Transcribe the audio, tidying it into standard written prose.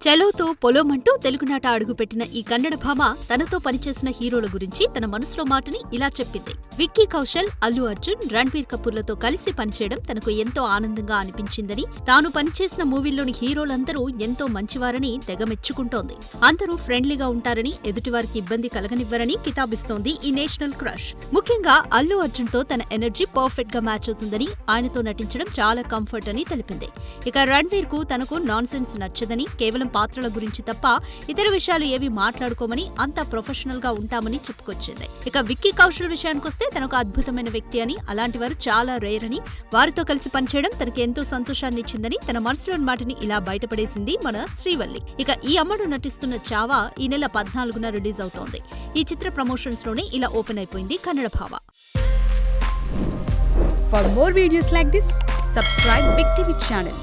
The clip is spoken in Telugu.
చలోతో పొలోమంటూ తెలుగునాట అడుగుపెట్టిన ఈ కన్నడ భామ తనతో పనిచేసిన హీరోల గురించి తన మనసులో మాటని ఇలా చెప్పింది. విక్కీ కౌశల్, అల్లు అర్జున్, రణ్బీర్ కపూర్లతో కలిసి పనిచేయడం తనకు ఎంతో ఆనందంగా అనిపించిందని, తాను పనిచేసిన మూవీల్లోని హీరోలందరూ ఎంతో మంచివారని తెగ మెచ్చుకుంటోంది. అందరూ ఫ్రెండ్లీగా ఉంటారని, ఎదుటివారికి ఇబ్బంది కలగనివ్వరని కితాబిస్తోంది ఈ నేషనల్ క్రష్. ముఖ్యంగా అల్లు అర్జున్ తో తన ఎనర్జీ పర్ఫెక్ట్ గా మ్యాచ్ అవుతుందని, ఆయనతో నటించడం చాలా కంఫర్ట్ అని తెలిపింది. ఇక రణ్బీర్ కు తనకు నాన్ సెన్స్ నచ్చదని, కేవలం పాత్రల గురించి తప్ప ఇతర విషయాలు ఏవి మాట్లాడుకోమని, అంతా ప్రొఫెషనల్ గా ఉంటామని చెప్పుకొచ్చింది. ఇక విక్కీ కౌశల్ విషయానికొస్తే తనొక అద్భుతమైన వ్యక్తి అని, అలాంటి వారు చాలా రేర్ అని, వారితో కలిసి పనిచేయడం తనకి ఎంతో సంతోషాన్ని ఇచ్చిందని తన మనసులోని మాటని ఇలా బయటపడేసింది మన శ్రీవల్లి. ఇక ఈ అమ్మడు నటిస్తున్న చావా ఈ నెల 14న రిలీజ్ అవుతోంది. ఈ చిత్ర ప్రమోషన్స్ లోనే ఇలా ఓపెన్ అయిపోయింది కన్నడ భావ. For more videos like this, subscribe Big TV channel.